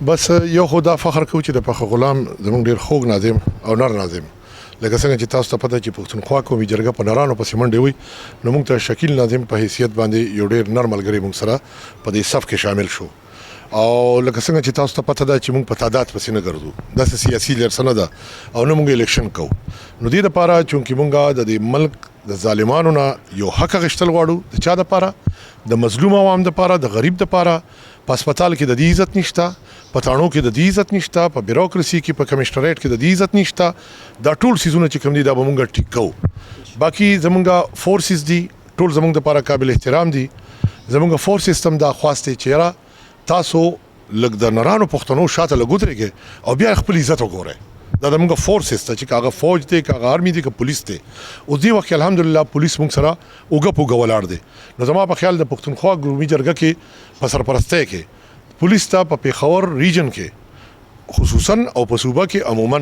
بس یو خو دا فخر کوو چې د پخه غلام زموږ ډیر خوږ ناظم او نر ناظم لکه څنګه چې تاسو ته پته چې پښتونخوا قومي جرګه په نرانو پسې منډې وي نو موږ ته شکیل ناظم په حیثیت باندې یو ډیر نر ملګری موږ سره په دې صف کې شامل شو او لکه څنګه چې تاسو ته پته ده چې موږ په تعداد پسې نه ګرځو داسې سیاسي لرسنه ده او نه موږ الیکشن کوو نو دې لپاره چې موږ د دې ملک د ظالمانو نه یو حق غشتل غواړو د چا لپاره د مظلوم عوام لپاره د غریب لپاره په هسپتال کې د دې عزت نشته په تاڼو کې د دې عزت نشته په بیروکراسي کې په کمشنریټ کې د دې عزت نشته دا ټول سيزونه چې کوم دي دا به موږ ټیک کوو باقي زمونږ فورسز دي ټول زمونږ لپاره قابل احترام دي زمونږ فورس سیستم دا خواسته چیرې تاسو لګ د نرانو پښتنو شاته لګوتريږي او بیا خپل عزت وګورئ دا زمونږ فورس سیستم چې هغه فوج دی هغه آرمي دی که پولیس دی او دې وخت الحمدلله پولیس موږ سره اوګه ولاړ دي نو زما په خیال د پښتونخوا قومي جرګه کې په سرپرستی کې پولیس ته په پیښور ریجن کې خصوصا او په صوبه کې عموما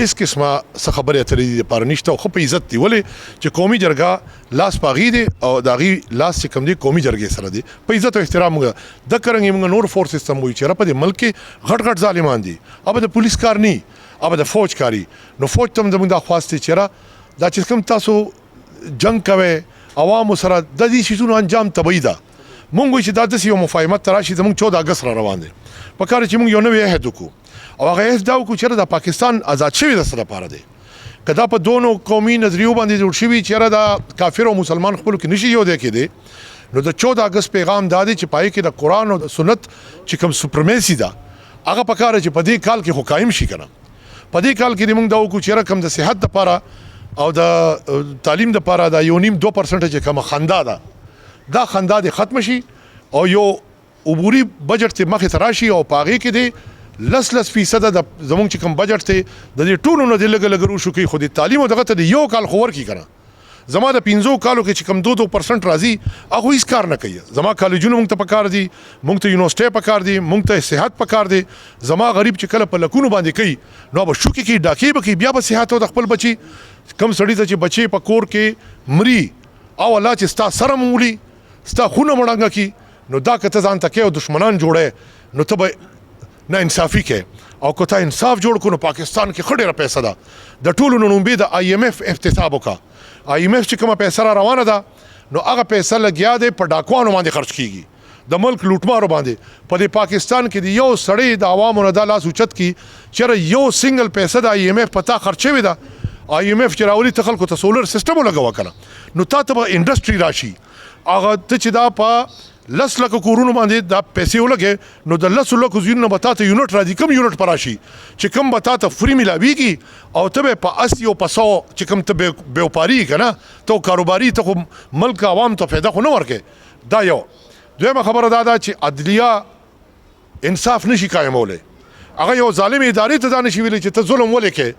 اس قسمه څه خبره اترې لپاره نشته خو په عزت دی ولې چې قومي جرګه لاس پاغي دي او داغي لاس چې کم دي قومي جرګې سره دي په عزت او احترام موږ د کرنګ موږ نور فورس سیستم وي چې په ملک کې غټ ظالمان دي अब د پولیس کار نه अब د فوج کاری نو فوج تم زموږ د خواسته چیرې دا چې کوم تاسو جنگ کوي عوام سره د دې شیزونو انجام تبعیدا مونږ چې دا د یو مفاهمت تراشي زموږ 14 اگست را روان دي په کار چې موږ یو نوې عہد وکړو او هغه عہد دا وکړو چې د پاکستان آزاد شوی د سره لپاره دی کدا په دوه قومي نظریو باندې جوړ شوی چې دا کافر او مسلمان خپل کې نشي یو دی کېده نو د 14 اگست پیغام دا دی چې پای کې د قران او د سنت چې کوم سپرمیسی دا هغه په کار چې په دې کال کې حکایم شي کنه په دې کال کې موږ دا وکړو چې رقم د صحت لپاره او د تعلیم لپاره دا 1.2% چې کوم خندا ده دا خندا دې ختم شي او یو عبوري بجټ ته مخه تراشي او پاغي کې دې لس% د زمونږ چې کوم بجټ ته د دې ټولو نه د لګلګرو شو کې خو دې تعلیم او دغه ته یو کال خور کی کنه زما د 15 کالو کې چې کوم 2% راځي هغه هیڅ کار نه کوي زما کالجونو موږ ته پکار دي موږ ته یونیورسيټي پکار دي موږ ته صحت پکار دي زما غریب چې کله په لکونو باندې کوي نو به شو کې ډاکې به بیا به صحت او د خپل بچي کم سړی ته چې بچي په کور کې مري او الله چې ستا سره مولي ستا خونه مړنګ کی نو دا کته ځان تکي او دشمنان جوړه نو ته به نه انصافي کې او کوته انصاف جوړ کو نو پاکستان کې خډيره پیسې ده د ټولو نوم به د IMF افتتاح وکا IMF چې کومه پیسې را روانه ده نو هغه پیسې لګیا دي په ډاکوانو باندې خرج کیږي د ملک لوټمارو باندې په دې پاکستان کې دی یو سړی د عوامو نه د لاس اوچت کی چې یو سنگل پیسې د IMF پتا خرچوي ده IMF چې راولي ته خلکو ته سولر سیستم لګوا کړه نو تا ته انډستری راشي هغه ته چې دا په لس لک کورونو باندې دا پیسې ولګي نو د لس لک زینو بتاته یونټ راځي کم یونټ پراشي چې کم بتاته فری ملاويږي او ته په 80 او 100 چې کم ته بیوپاری کنه ته کاروباري ته ملک عوام ته فایده خو نه ورکه دا یو دویمه خبره دا چې عدلیه انصاف نشي قائموله هغه یو ظالم ادارې ته دا نشي ویل چې ته ظلم ولیکې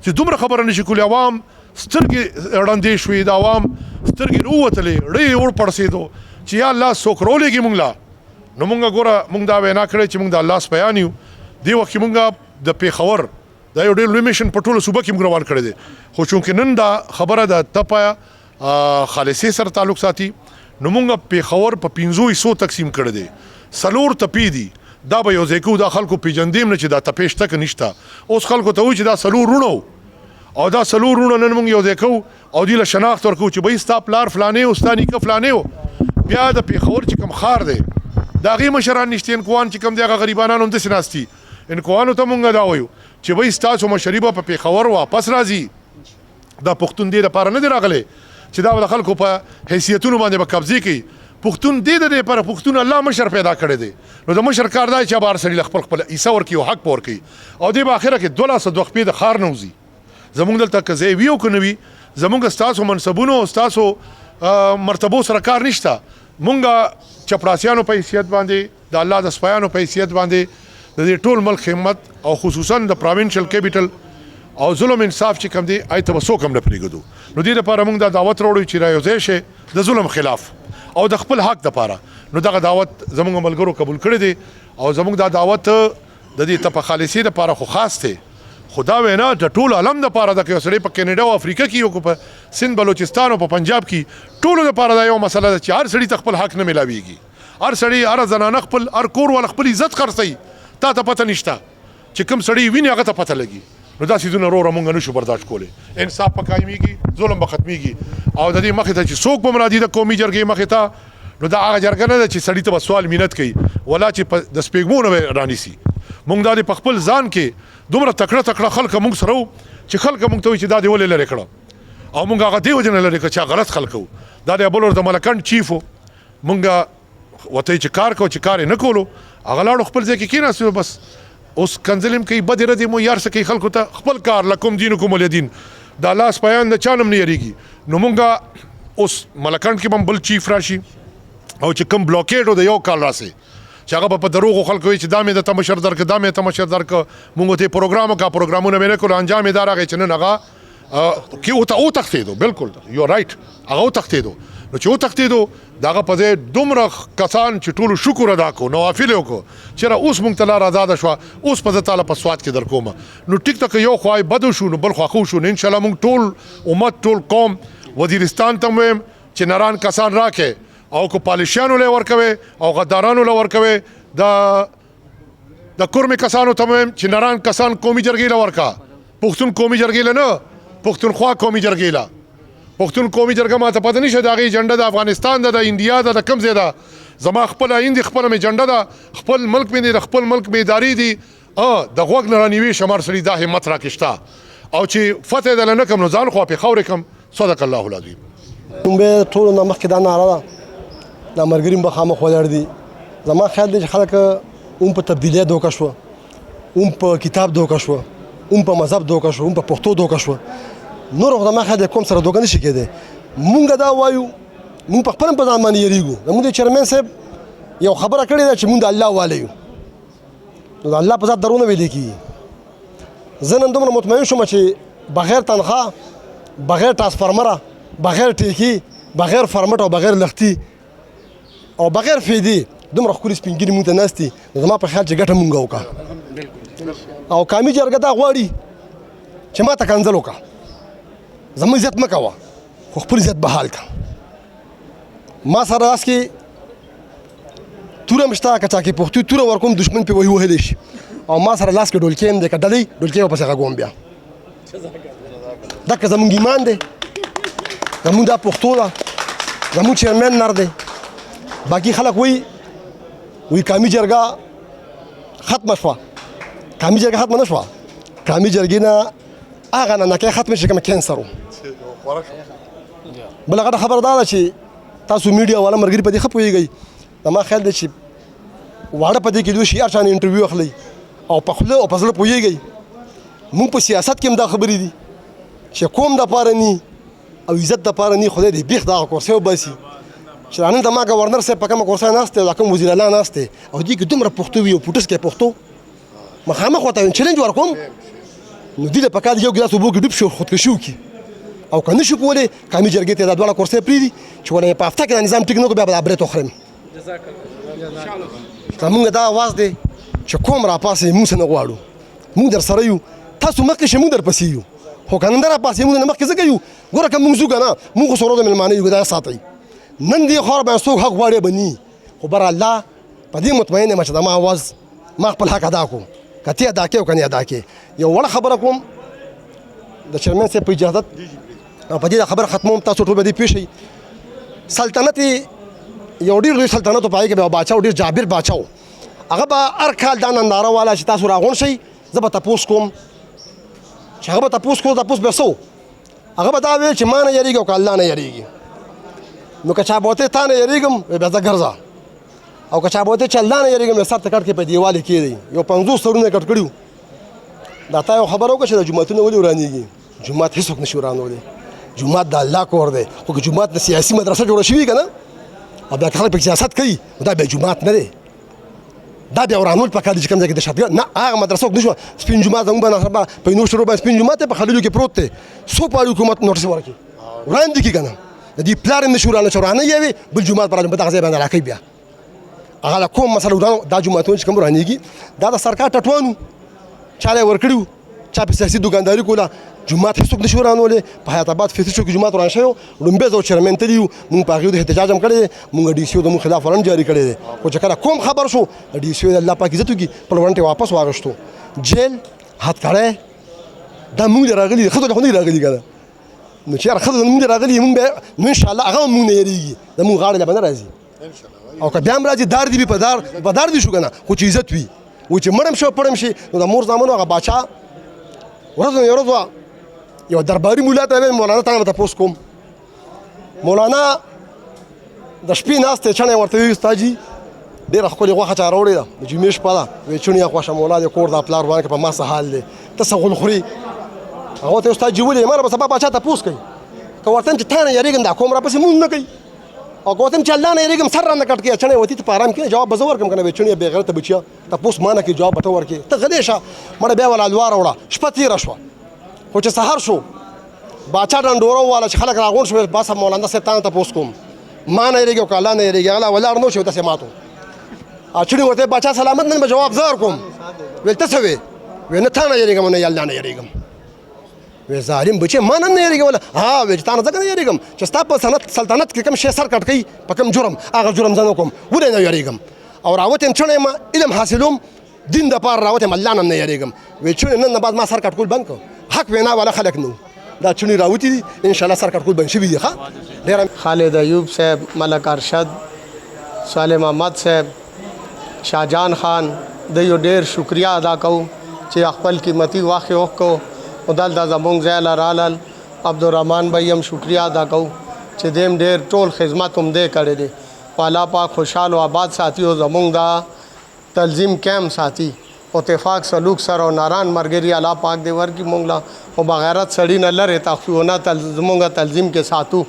چې دومره خبره نشي کولی عوام سترګې وړاندې شوې د عوام سترګې وروتلې ډېر ور پړسېدو چې یا الله سوکرولېږي مونږ لا نو مونږ ګوره مونږ دا وینا کړې چې مونږ د الله سپیان یو دی وخت مونږ د پیښور دا یو ډېر لوی میشن په ټوله صوبه کې مونږ روان کړی دی خو چونکې نن دا خبره د تپا خالصي سره تعلق ساتي نو مونږ پیښور په 500 تقسیم کړی دی سلور تپی دی دا به یو ځکه دا خلکو پیجندیم نه چې دا تپېش تک نشته اوس خلکو ته و چې دا سلور رونو او دا سلور رونو نن مونږ یو ځکه او دی له شناخت ورکو چې به ستا پلار فلانه او ستاني ک فلانه بیا د پیښور چې کوم خار دی دا غي مشران نشته انکوان چې کوم دغه غریبانو هم د سناستي انکوانو ته مونږ دا وایو چې وای تاسو مشربه په پیښور واپس راځي دا پښتون دی لپاره نه دی راغلی چې دا د خلکو په حیثیتونو باندې به قبضه کوي پښتون دی د لپاره پښتون الله مشر پیدا کړی دی نو د مشر کار دی چې بار سړي خپل خپل عیسی ورکی او حق پور کوي او د اخره کې 200 دوخ د خار نوزي زمونږ دلته کزې ویو کنوي زمونږ تاسو منصبونو تاسو مرتبو سره کار نشته مونږه چپړاسیانو په حیثیت باندې د الله د سپیانو په حیثیت باندې د ټول ملک خدمت او خصوصا د پروینشل کیپټل او ظلم انصاف چې کوم دی ایت وسو کوم نه پریګدو نو دې لپاره مونږ د دعوت وروړو چې رايوځي شه د ظلم خلاف او د خپل حق لپاره نو دغه دعوت زمونږ ملګرو قبول کړی دی او زمونږ د دعوت د دې تپ خالصي لپاره خو خاص دی خدا وینا د ټول عالم د پاره د کې سړی په کینیډا او افریقا کې یو په سند بلوچستان او په پنجاب کې ټول د پاره د یو مسله چې هر سړی خپل حق نه ملاويږي هر سړی هر زنانه خپل هر کور ول خپل عزت خرڅي تا ته پته نشته چې کوم سړی ویني هغه ته پته لګي نو دا سیدونه وروره مونږ نشو برداشت کولی انصاف به قایمیږي ظلم به ختمیږي او د دې مخې ته چې څوک به مرادي د قومي جرګې مخې ته نو دا هغه جرګه نه ده چې سړي ته به سوال مینت کوي ولا چې د سپېږمو نه به رانیسي مونږ دا په خپل ځان کې دومره تکړه خلک مونږ سره وو چې خلک مونږ ته وایي چې دا دې ولې لرې کړه او مونږ هغه دې وجه نه لرې کړه چې غلط خلک وو دا د بل د ملکنډ چیف وو مونږ وته چې کار کو چې کار نه کولو هغه لاړو خپل ځای کې کېناستو بس اوس کنځلم کوي بد ردی مو یار سکی خلکو ته خپل کار لکم دینکم ولدین دا لاس بیان د چانم نه یریږي نو مونږه اوس ملکنډ کې بل چیف راشي او چې کوم بلوکیډ د یو کال راسي چې هغه په دروغو خلکو وي چې دا مې د تمشر درک دا مې تمشر درک مونږ ته پروګرامونه مې نه کول انجام یې دا راغی چې نه هغه کې او تختیدو بالکل یو رائټ هغه او تختیدو نو چې او تختیدو داغه په ځای دومره کسان چې ټولو شکر ادا کو نوافل وکړو چېرې اوس مونږ ته لار آزاده شوه اوس په زه تعالی په سواد کې در کومه نو ټیک ته که یو خوای بدو شو نو بل خوا ښه شو نو انشاءالله مونږ ټول امت ټول قوم وزیرستان ته ویم چې نران کسان راکې او که پالیشیانو له ورکوي او غدارانو له ورکوي د کورمې کسانو ته ویم چې نران کسان قومي جرګې له ورکا پښتون قومي جرګې له نه پښتونخوا قومي جرګې له پښتون قومي جرګه ماته پته نشته د هغې ایجنډه د افغانستان ده د انډیا ده د کوم ځای ده زما خپله هند خپله مې ایجنډه ده خپل ملک مې دی د خپل ملک مې ادارې دي د غوږ نه رانیوي شمار سړي دا همت راکې شته او چې فتح دله نه کړم نو ځان خوا پې خاورې کړم صدق الله العظیم موږ ټولو نه مخکې دا ناره ده دا ملګري به خامخ ولاړ دي زما خیال دی چې خلک هم په تبدیلۍ دوکه شوه هم په کتاب دوکه شوه هم په مذهب دوکه شوه هم په پښتو دوکه شوه نور خو زما خیال دی کوم سره دوکه نشي کېدی مونږ دا وایو مونږ په خپل هم په ځان باندې یېرېږو زموږ د چیرمین صاحب یو خبره کړې ده چې مونږ د الله واله یو نو د الله په ذات درونه ویلې کېږي زه نن دومره مطمئن شوم چې بغیر تنخواه بغیر ټرانسفارمره بغیر ټیکي بغیر فارمټ او بغیر لختي او بغیر فیدې دومره ښکلي سپین ږیري مونږ ته ناست دي نو زما په خیال چې ګټه مونږ وکړه او قومي جرګه دا غواړي چې ما ته کنځل وکړه زموږ عزت مه کوه خو خپل عزت بحال کړه ما سره لاس کې توره هم شته که چا کې پښتو توره ورکوم دښمن پې وهلی شي او ما سره لاس کې ډولکۍ هم دی که ډلۍ ډولکۍ به پسې غږوم بیا دکه زموږ ایمان دی زموږ دا پښتو ده زموږ چیرمین نر دی باقي خلک وایي قومي جرګه ختمه شوه قومي جرګه ختمه نه شوه قومي جرګې نه هغه ننکۍ ختمه شي کوم کینسر و بله غټه خبره دا ده چې تاسو میډیا والا ملګري په دې ښه پوهېږئ زما خیال دی چې واړه په دې کې دوی شي هر چا نه انټرویو اخلئ او په خوله او په زړه پوهېږئ مونږ په سیاست کې هم دا خبرې دي چې قوم دپاره ني او عزت دپاره ني خدای دې بیخ دغه کورسۍ وباسي چې نن د ما ګورنر صاحب په کومه کورسۍ ناست دی او دا کوم وزیر اعلی ناست دی او دې کې دومره پښتو وي او پوټس کې پښتو مخامخ ورته چلنج ورکوم نو دې له پکار یو ګلاس اوبو کې ډوب شو خودکشي وکړي او که نه شو کولی قومي جرګې ته دا دواړه کورسۍ پرېږدي چې ونه یې په هفته کې دا نظام ټیک نه کړو بیا به دا برېت وخورم زمونږ دا آواز دی چې کوم راپاسې مونږ څه نه غواړو مونږ در سره یو تاسو مخکې شئ مونږ در پسې یو خو که نن نه راپاسې مونږ نه مخکې ځکه یو ګوره که مونږ ځو که نه مونږ خو سرو د مېلمانه یو دا ساتئ نن دې خاوره باندې څوک حق غواړي به ني خو بر الله په دې مطمئن یم چې زما آواز ما خپل حق ادا کړو که ته ادا کړې او که نه ادا کړې یو وړه خبره کوم د چیرمین صاحب په اجازت او په دې خبره ختموم تاسو ټول به دې پوه شئ سلطنت یو ډېر لوی سلطنت و په هغې کې به یو باچا و ډېر جابر باچا و هغه به هر کال دا ننداره واله چې تاسو راغونډ شئ زه به تپوس کوم چې هغه به تپوس کوم تپوس به څه هغه به دا ویل چې ما نه یېرېږي او که الله نه یېرېږي نو که چا به ورته تا نه یېرېږم بیا زه ګرځه او که چا به ورته چې الله نه یېرېږم بیا سر ته کټ کې په دیوال یې کېدی یو 50 سرونه یې کټ کړي دا تا یو خبره وکړه چې د جوماتونه ولې ورانېږي جومات هېڅوک نه شي ورانولی جومات د الله کور دی خو که جومات د سیاسي مدرسه جوړه شوي که نه او بیا که خلک پکې سیاست کوي دا بیا جومات نه دی دا بیا ورانول پکار دي چې کوم ځای کې دهشتګرد نه هغه مدرسه نه شوه سپین جومات زموږ باندې په یونیورسټیو باندې سپین جومات دی په خلیلو کې پروت دی څو پاړي حکومت نوټس ورکړي وړاندې کړي که نه د دې پلار هم نه شي ورانه چې ورانه یې وي بل جومات به په دغه ځای باندې راکوي بیا هغه له کوم مسله ورانه دا جوماتونه چې کوم ورانېږي دا د سرکار ټټوانو چا له ورکړي چا په سیاسي دکانداري کوله جومات هیڅوک نشي ورانولی په حیات آباد فیصد شو کې جومات وران شوی لومبی ځل چیرمین تلي یو مونږ په هغې د احتجاج هم کړی دی مونږ ډي سی او د مونږ خلاف وارنټ جاري کړی دی خو چې کله کوم خبر شو ډي سی او د الله پاک عزت وکړي خپل وارنټ یې واپس واغېستو جیل هتکړی دا مونږ له راغلي دي ښځو له خو نه راغلي که نه نو چې یاره ښځو مونږ راغلي مونږ بیا نو انشاءالله هغه هم مونږ نه یېرېږي د مونږ غاړې له به نه راځي او که بیا هم راځي دار دې وي په دار دې شو که نه خو چې عزت وي و چې مړم شو پړم شي نو د مور زامنو هغه باچا ورځ نه یو ورځ وه یو درباري مولا ته ویل مولانا تا نه به تپوس کوم مولانا د شپې ناست دی چڼی ورته وي استاد جي ډېره ښکلې غوښه چا راوړې ده د جمعې شپه ده وایي چڼې خوښه مولا دی کور دا پلار روان کړه په ما څه حال دی ته څه غول خوري هغه ته استاد جي ولې ما نه به سبا باچا تپوس کوي که ورته یم چې تا نه یېرېږم دا قوم راپسې مونځ نه کوي او که ورته یم چې الله نه یېرېږم سر رانه کټ کړي چڼی وتي ته په ارام کښېنه جواب به زه ورکړم که نه وایي چڼې بې غیرته بچیه تپوس ما نه کوي جواب به ته ورکړې ته غلی شه مړه بیا ولا الوا راوړه شپه تېره شوه خو چې سهار شو باچا ډنډوره وواله چې خلک راغونډ شول بس مولانا صاحب تا نه تپوس کوم ما نه یېرېږي او که الله نه یېرېږي هغه لا ولاړ نه شي داسې ماتو چڼې ورته باچا سلامت نن به جواب زه ورکوم ویل ته څه وې وی نه تا نه یېرېږم نه الله نه یېرېږم وی ظالم بچې ما نن نه یېرېږم ها وی چې تا نه ځکه نه یېرېږم چې ستا په سلطنت کې کوم شی سر کټ کوي په کوم جرم هغه جرم زه نه کوم ولې نه یېرېږم او راوتم چڼی یم علم حاصلوم دین دپاره راوتم الله نه نه یېرېږم وی چڼې نن نه بعد ما سر کټ کول بند کړ حق وینا والا خلک نه دا چڼې راوتي دي انشاءالله سر کټ کول بند شوي دي ښه ډېره خالد ایوب صاحب ملک ارشد صالح محمد صاحب شاهجان خان د یو ډېر شکریه ادا کوو چې خپل قیمتي وخت یې وکړو او دلته زموږ ځای له رالل عبدالرحمن بھائی هم شکریه ادا کوو چې دی هم ډېر ټول خدمت هم دی کړی دی په الله پاک خوشحال او آباد ساتي او زموږ دا تنظیم کیم ساتي اتفاق سلوک سره او ناران ملګري الله پاک دې ورکړي موږ له او بغیرت سړي نه لرې تخفیونه زموږ تنظیم کې ساتو